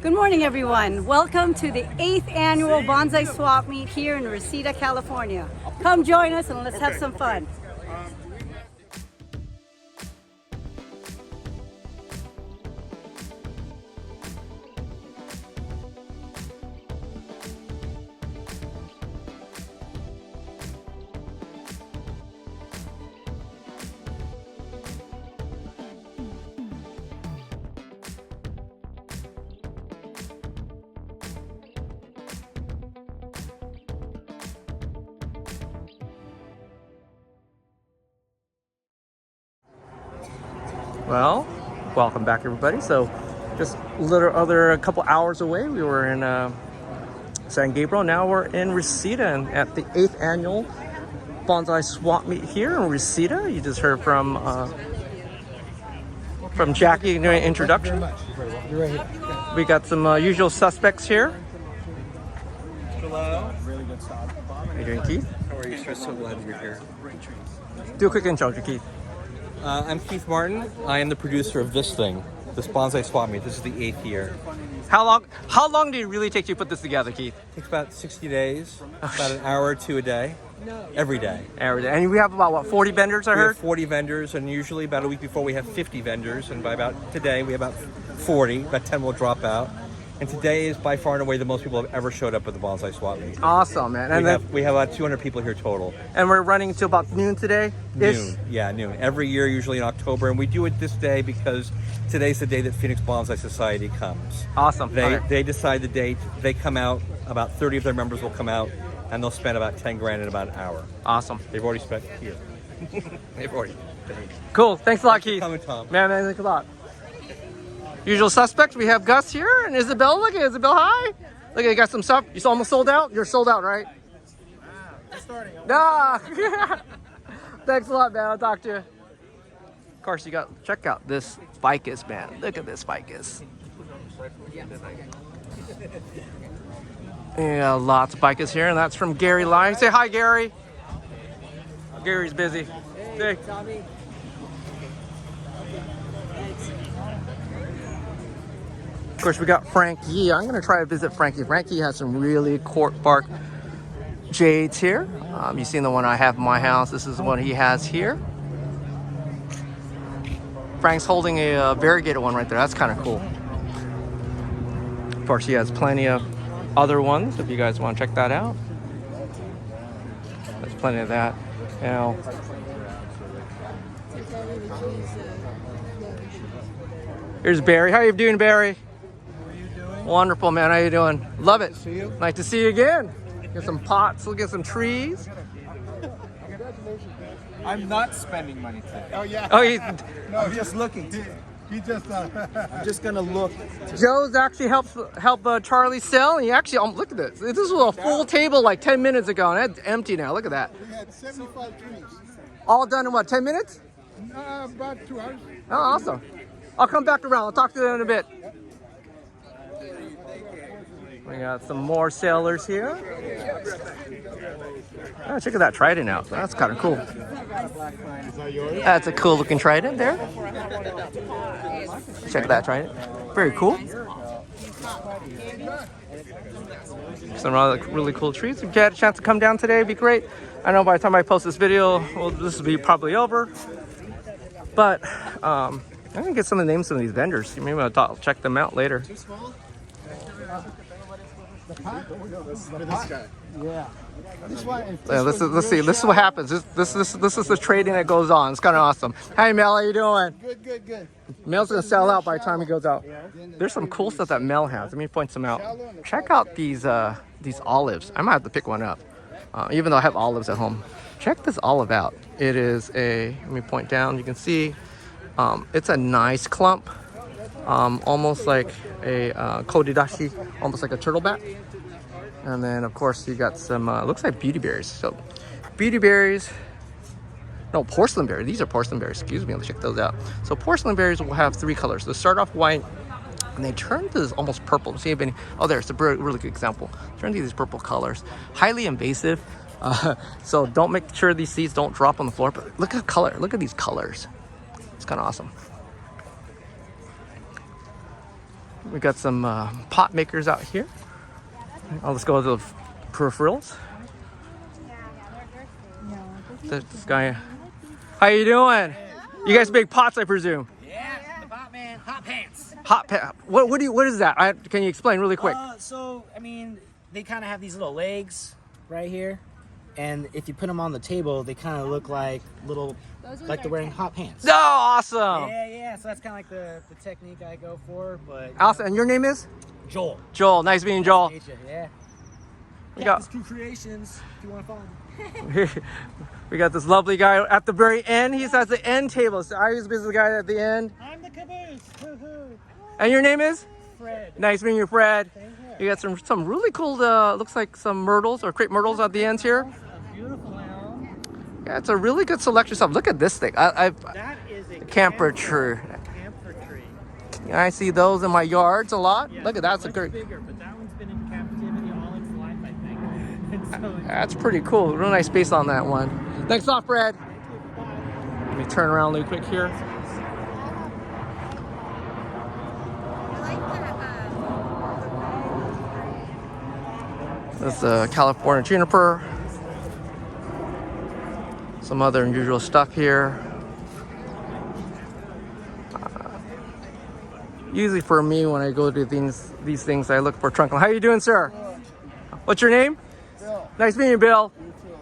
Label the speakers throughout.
Speaker 1: Good morning, everyone. Welcome to the 8th annual Bonsai Swap Meet here in Reseda, California. Come join us and let's have some fun.
Speaker 2: Well, welcome back, everybody. So, just a couple hours away, we were in San Gabriel. Now we're in Reseda and at the 8th annual Bonsai Swap Meet here in Reseda. You just heard from Jackie in the introduction. We got some usual suspects here.
Speaker 3: Hello. Really good stop.
Speaker 2: How you doing, Keith?
Speaker 3: How are you, sir? So glad you're here.
Speaker 2: Do a quick intro, Keith.
Speaker 3: I'm Keith Martin. I am the producer of this thing, this Bonsai Swap Meet. This is the 8th year.
Speaker 2: How long did it really take you to put this together, Keith?
Speaker 3: It takes about 60 days, about an hour or two a day, every day.
Speaker 2: Every day. And we have about, what, 40 vendors, I
Speaker 3: We
Speaker 2: heard?
Speaker 3: have 40 vendors, and usually about a week before we have 50 vendors, and by about today we have about 40, about 10 will drop out. And today is by far and away the most people have ever showed up at the Bonsai Swap Meet.
Speaker 2: Awesome, man. And
Speaker 3: We have about 200 people here total.
Speaker 2: And we're running until about noon today?
Speaker 3: Noon, yeah, noon. Every year, usually in October, and we do it this day because today's the day that Phoenix Bonsai Society comes.
Speaker 2: Awesome.
Speaker 3: They decide the date. They come out. About 30 of their members will come out, and they'll spend about 10 grand in about an hour.
Speaker 2: Awesome.
Speaker 3: They've already spent here. They've already.
Speaker 2: Cool. Thanks a lot, Keith.
Speaker 3: Coming, Tom.
Speaker 2: Man, thanks a lot. Usual suspects. We have Gus here and Isabelle. Look at Isabelle. Hi. Look at you got some stuff. You almost sold out. You're sold out, right?
Speaker 4: Starting.
Speaker 2: Nah. Thanks a lot, man. I'll talk to you. Of course, you got check out this ficus, man. Look at this ficus. Yeah, lots of ficus here, and that's from Gary Lai. Say hi, Gary. Gary's busy. Hey, Tommy. Of course, we got Frankie. I'm going to try to visit Frankie. Frankie has some really cork bark jades here. You've seen the one I have in my house. This is the one he has here. Frank's holding a variegated one right there. That's kind of cool. Of course, he has plenty of other ones if you guys want to check that out. There's plenty of that. You know. Here's Barry. How you doing, Barry? Wonderful, man. How you doing? Love it. Nice to see you again. Get some pots. We'll get some trees.
Speaker 4: I'm not spending money today. Oh yeah.
Speaker 2: Oh,
Speaker 4: No, I'm just looking. He just. I'm just gonna look.
Speaker 2: Joe's actually helped Charlie sell. And he actually look at this. This was a full table like 10 minutes ago, and it's empty now. Look at that.
Speaker 4: We had 75 trees.
Speaker 2: All done in what? 10 minutes?
Speaker 4: About 2 hours.
Speaker 2: Oh, awesome. I'll come back around. I'll talk to them in a bit. We got some more sailors here. Oh, check out that trident out. That's kind of cool. That's a cool looking trident there. Check that trident. Very cool. Some really cool trees. If you had a chance to come down today, it'd be great. I know by the time I post this video, well, this will be probably over. But I'm gonna get some of the names of these vendors. Maybe I'll check them out later.
Speaker 4: Yeah.
Speaker 2: Let's see. This is what happens. This is the trading that goes on. It's kind of awesome. Hey, Mel, how you doing?
Speaker 4: Good.
Speaker 2: Mel's gonna sell out by the time he goes out. There's some cool stuff that Mel has. Let me point some out. Check out these olives. I might have to pick one up, even though I have olives at home. Check this olive out. It is let me point down. You can see, it's a nice clump, almost like a kodidashi, almost like a turtleback. And then, of course, you got some, looks like beauty berries. So, beauty berries, no, porcelain berries. These are porcelain berries, excuse me, let's check those out. So, porcelain berries will have 3 colors. They start off white, and they turn to this almost purple. See if any, oh, there's a really good example. Turn to these purple colors. Highly invasive, so don't make sure these seeds don't drop on the floor. But look at the color, look at these colors. It's kind of awesome. We got some pot makers out here. Let's go to the peripherals. This guy. How you doing? You guys make pots, I presume.
Speaker 5: Yeah, the pot man, hot pants.
Speaker 2: Hot pot. What is that? Can you explain really quick?
Speaker 5: So I mean, they kind of have these little legs right here, and if you put them on the table, they kind of look like little, like they're wearing hot pants.
Speaker 2: Oh, awesome.
Speaker 5: Yeah. So that's kind of like the technique I go for. But
Speaker 2: Awesome. And your name is?
Speaker 5: Joel.
Speaker 2: Joel. Nice meeting you, Joel.
Speaker 5: Nice to meet you, yeah.
Speaker 2: We got
Speaker 5: Cactus Crew Creations. If you want to follow me.
Speaker 2: we got this lovely guy at the very end. He's at the end table. So I used to be the guy at the end.
Speaker 5: I'm the caboose. Hoo-hoo.
Speaker 2: And your name is?
Speaker 5: Fred.
Speaker 2: Nice meeting you, Fred.
Speaker 5: Thank
Speaker 2: You got some really cool, looks like some myrtles or crepe myrtles at the ends here.
Speaker 5: A beautiful elm.
Speaker 2: Yeah, it's a really good selection stuff. Look at this thing.
Speaker 5: That is a
Speaker 2: Camper tree.
Speaker 5: Camper tree.
Speaker 2: I see those in my yards a lot.
Speaker 5: Yeah,
Speaker 2: Look at that. That's a
Speaker 5: much
Speaker 2: great.
Speaker 5: bigger, but that one's been in captivity all its life, I think. And so
Speaker 2: That's pretty cool. Real nice space on that one. Thanks a lot, Fred. Let me turn around really quick here. That's the California juniper. Some other unusual stuff here. Usually for me, when I go to these things, I look for trunk. How you doing, sir? What's your name?
Speaker 4: Bill.
Speaker 2: Nice meeting you, Bill.
Speaker 4: You too.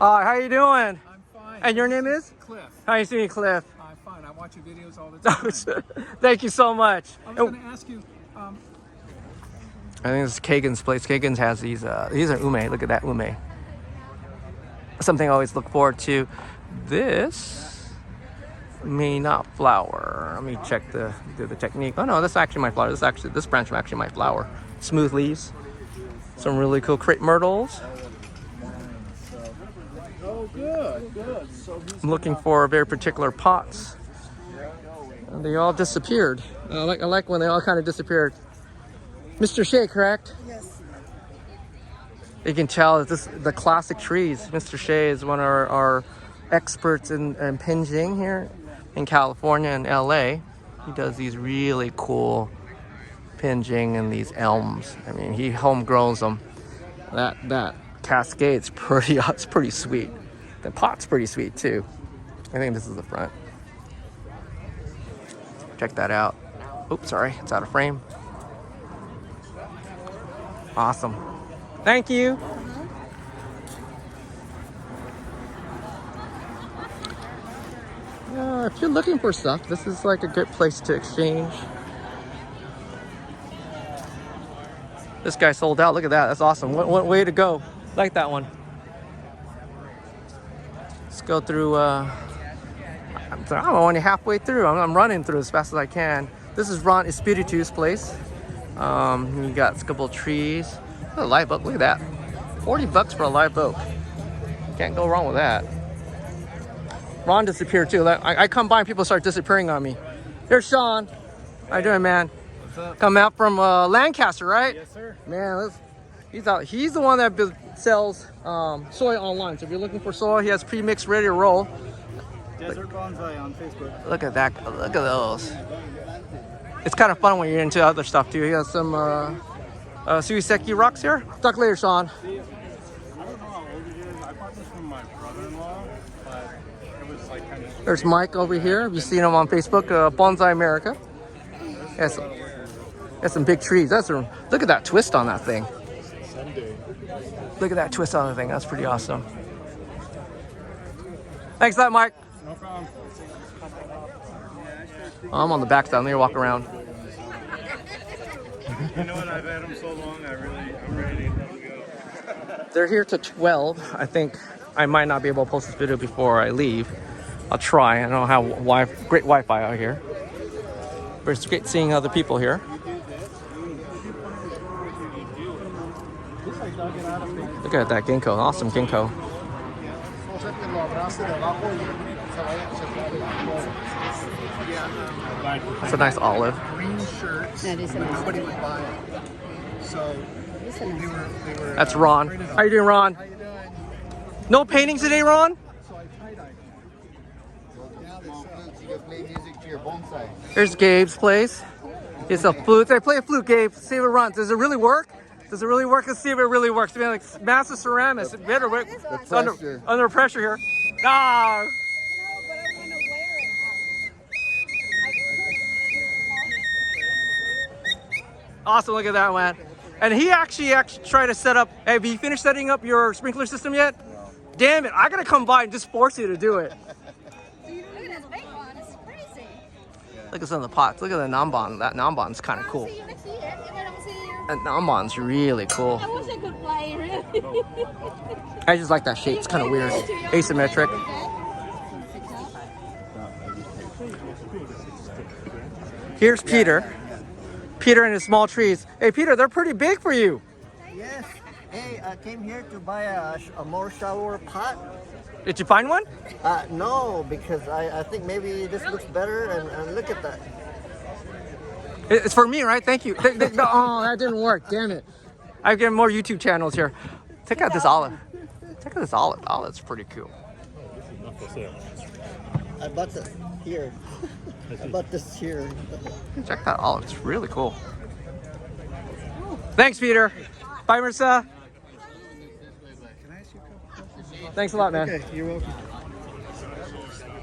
Speaker 2: Hi, how you doing?
Speaker 4: I'm fine.
Speaker 2: And your name is?
Speaker 4: Cliff.
Speaker 2: Nice meeting you, Cliff.
Speaker 4: I'm fine. I watch your videos all the time.
Speaker 2: Thank you so much.
Speaker 4: I was going to ask you,
Speaker 2: I think this is Kagan's place. Kagan's has these are ume. Look at that ume. Something I always look forward to. This may not flower. Let me check the technique. Oh no, this actually might flower. This branch actually might flower. Smooth leaves. Some really cool crepe myrtles.
Speaker 4: oh, good. So
Speaker 2: I'm looking for very particular pots. And they all disappeared. I like when they all kind of disappeared. Mr. Shea, correct?
Speaker 1: Yes.
Speaker 2: You can tell that the classic trees. Mr. Shea is one of our experts in impinging here in California and LA. He does these really cool pinging and these elms. I mean, he home grows them. That cascade's pretty. It's pretty sweet. The pot's pretty sweet too. I think this is the front. Check that out. Oops, sorry, it's out of frame. Awesome. Thank you. If you're looking for stuff, this is like a good place to exchange. This guy sold out. Look at that. That's awesome. What way to go. Like that one. Let's go through. I'm only halfway through. I'm running through as fast as I can. This is Ron Espiritu's place. You got a couple of trees. A live oak. Look at that. $40 for a live oak. Can't go wrong with that. Ron disappeared too. I come by and people start disappearing on me. Here's Sean. How you doing, man?
Speaker 4: What's up?
Speaker 2: Come out from Lancaster, right?
Speaker 4: Yes, sir.
Speaker 2: Man, he's out. He's the one that sells soy online. So if you're looking for soy, he has pre-mixed ready to roll.
Speaker 4: Desert Bonsai on Facebook.
Speaker 2: Look at that. Look at those. It's kind of fun when you're into other stuff too. He has some Suiseki rocks here. Talk later, Sean.
Speaker 4: I don't know how old it is. I bought this from my brother-in-law, but it was like kind of...
Speaker 2: There's Mike over here. You've seen him on Facebook, Bonsai America. Yes. Got some big trees. Look at that twist on that thing. Look at that twist on the thing. That's pretty awesome. Thanks for that, Mike.
Speaker 4: No problem.
Speaker 2: I'm on the back side. Let me walk around.
Speaker 4: You know what? I've had them so long, I'm ready to go.
Speaker 2: They're here to 12. I think I might not be able to post this video before I leave. I'll try. I don't know how great Wi-Fi out here. But it's great seeing other people here. Look at that ginkgo. Awesome ginkgo. That's a nice olive.
Speaker 4: Green shirts.
Speaker 1: That is a nice
Speaker 4: Nobody would buy it. So
Speaker 1: It's a nice
Speaker 4: they were.
Speaker 2: That's Ron. How you doing, Ron?
Speaker 4: How you doing?
Speaker 2: No paintings today, Ron?
Speaker 4: So I tie-dyed. Yeah, they play music to your bonsai.
Speaker 2: Here's Gabe's place. It's a flute. They play a flute, Gabe. See if it runs. Does it really work? Does it really work? Let's see if it really works. I mean, like massive ceramics. It better work. It's under pressure here. Ah.
Speaker 1: No, but I want to wear it.
Speaker 2: Awesome. Look at that, man. And he actually tried to set up. Hey, have you finished setting up your sprinkler system yet? No. Damn it! I gotta come by and just force you to do it.
Speaker 1: Look at this big one. It's crazy.
Speaker 2: Look at some of the pots. Look at the Namban. That Namban's kind of cool. That Namban's really cool.
Speaker 1: I wish I could fly, really.
Speaker 2: I just like that shape. It's kind of weird. Asymmetric. Here's Peter. Peter and his small trees. Hey, Peter, they're pretty big for you.
Speaker 6: Yes. Hey, I came here to buy a more shallower pot.
Speaker 2: Did you find one?
Speaker 6: No, because I think maybe this looks better, and look at that.
Speaker 2: It's for me, right? Thank you. No, oh, that didn't work. Damn it. I get more YouTube channels here. Check out this olive. Check out this olive. Olive's pretty cool.
Speaker 6: I bought this here. I bought this here.
Speaker 2: Check that olive. It's really cool. Thanks, Peter. Bye, Marissa. Thanks a lot, man.
Speaker 6: Okay, you're welcome.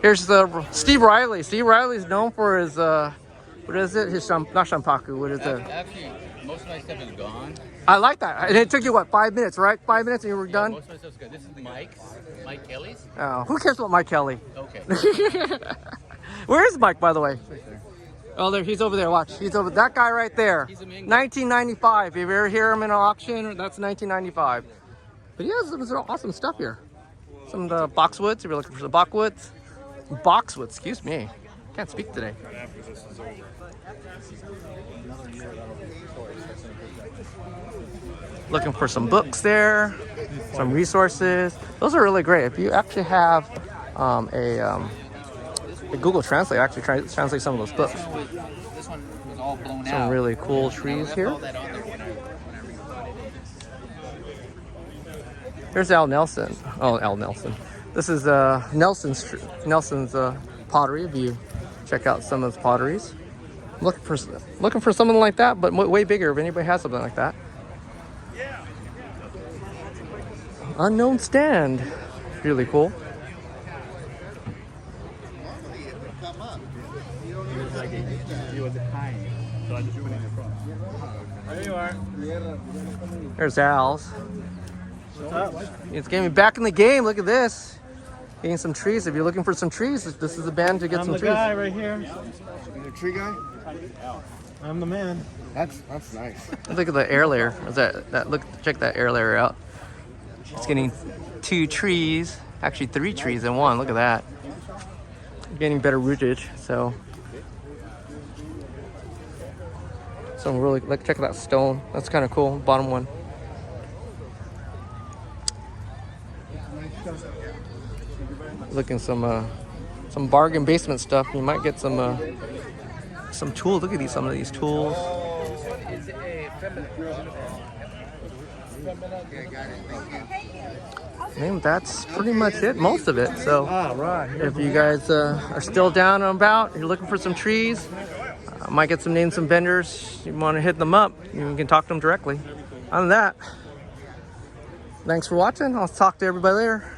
Speaker 2: Here's the Steve Riley. Steve Riley's known for his what is it? His not shampaku. What is it?
Speaker 7: Actually, most of my stuff is gone.
Speaker 2: I like that. And it took you what, 5 minutes, right? 5 minutes and you were done.
Speaker 7: Most of my stuff's good. This is Mike Kelly's.
Speaker 2: Oh, who cares about Mike Kelly?
Speaker 7: Okay.
Speaker 2: Where is Mike, by the way? Oh, there. He's over there. Watch. He's over. That guy right there.
Speaker 7: He's a main guy.
Speaker 2: 1995. If you ever hear him in an auction, that's 1995. But he has some awesome stuff here. Some of the boxwoods. If you're looking for the boxwoods. Boxwoods. Excuse me. Can't speak today. Looking for some books there, some resources. Those are really great. If you actually have a Google Translate, actually translate some of those books.
Speaker 7: This one was all blown
Speaker 2: Some
Speaker 7: out.
Speaker 2: really cool trees here. Here's Al Nelson. Oh, Al Nelson. This is Nelson's pottery. If you check out some of his potteries, looking for something like that, but way bigger. If anybody has something like that. Unknown stand. Really cool.
Speaker 4: There you are.
Speaker 2: There's Al's. It's getting me back in the game. Look at this. Getting some trees. If you're looking for some trees, this is the band to get
Speaker 4: I'm
Speaker 2: some
Speaker 4: the
Speaker 2: trees.
Speaker 4: guy right here.
Speaker 6: You're a tree guy?
Speaker 4: I'm the man.
Speaker 6: That's nice.
Speaker 2: Look at the air layer. Check that air layer out. It's getting 2 trees, actually 3 trees in one. Look at that. Getting better rootage. So really, check that stone. That's kind of cool. Bottom one. Looking some bargain basement stuff. You might get some tools. Look at some of these tools. And that's pretty much it, most of it. So if you guys are still down and about, you're looking for some trees, might get some names, some vendors, you want to hit them up, you can talk to them directly. Other than that, thanks for watching. I'll talk to everybody later.